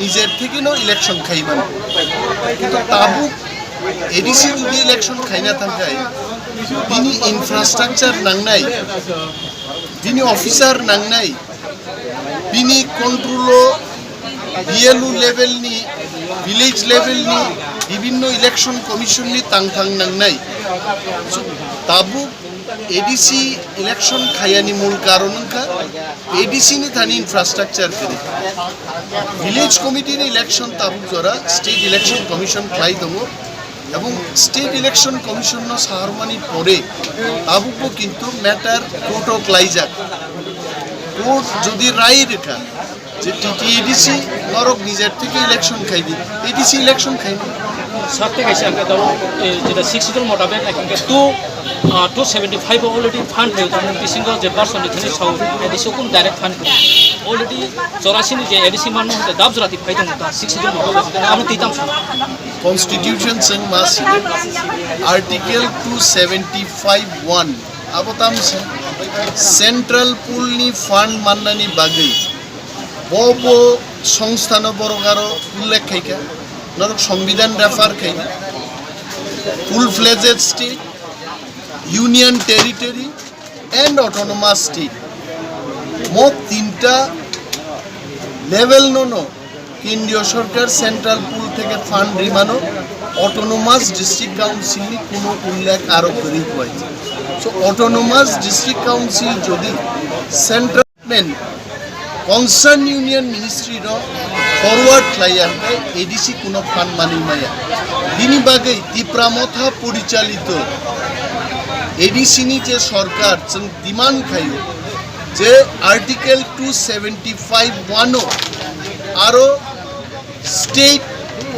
নিজের থেকে no election খাইবেন কিন্তু তাবুক এডিসি যদি ইলেকশন খাই না থাকে তিনি ইনফ্রাস্ট্রাকচার নাংনাই তিনি অফিসার নাংনাই তিনি কন্ট্রোলো বিএলউ লেভেলনি ভিলেজ লেভেলনি বিভিন্ন ইলেকশন কমিশননি তাংথাং নাংনাই তাবুক एडीसी इलेक्शन खायानी मूल कारण का एडीसी ने थानी इंफ्रास्ट्रक्चर करे विलेज कमिटी ने इलेक्शन ताबुक जरा स्टेट इलेक्शन कमिशन खाई दमो एवं स्टेट इलेक्शन कमिशन न सारमानी परे ताबुको किंतु मैटर कोर्टो क्लाइजा कोर्ट जदि राय रेखा যে টিটি এডিসি নরক নিজের থেকে ইলেকশন খাইবি এডিসি ইলেকশন খাইবি সাথে গেছে আমরা তো যেটা 60 মোতাবেক এখানে 275 অলরেডি ফান্ড হয়ে তার বিসিং যে পারসন এখানে সব এডিসি কোন ডাইরেক্ট ফান্ড অলরেডি 84 যে এডিসি মান হতে দাব জরাতি ফাইতে মত 60 মোতাবেক আমরা তিতাম কনস্টিটিউশন সং মাস আর্টিকেল 275(1) আবতাম সেন্ট্রাল পুল নি ফান্ড মাননানি বাগৈ ববো সংস্থান বড়গারো উল্লেখ খাইকা নরক সংবিধান রেফার খাইকা full fledged state union territory and autonomous state মোট তিনটা লেভেল নো কেন্দ্রীয় সরকার সেন্ট্রাল পুল থেকে ফান্ড রিমানো অটোনোমাস ডিস্ট্রিক্ট কাউন্সিল কোনো উল্লেখ আরোপ করি হয়েছে সো অটোনোমাস ডিস্ট্রিক্ট কাউন্সিল যদি central concern union ministry forward ক্লাইয়ার এডিসি কোনো ফান্ড মানি মায়া তিনি বাগে ত্রিপুরা মথা পরিচালিত এডিসি নি যে সরকার ডিমান্ড খাইও যে আর্টিকেল 275(1) আরো state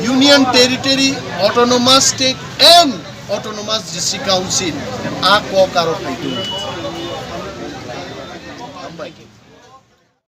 union territory autonomous state and autonomous district council আ ক কারো খাইতো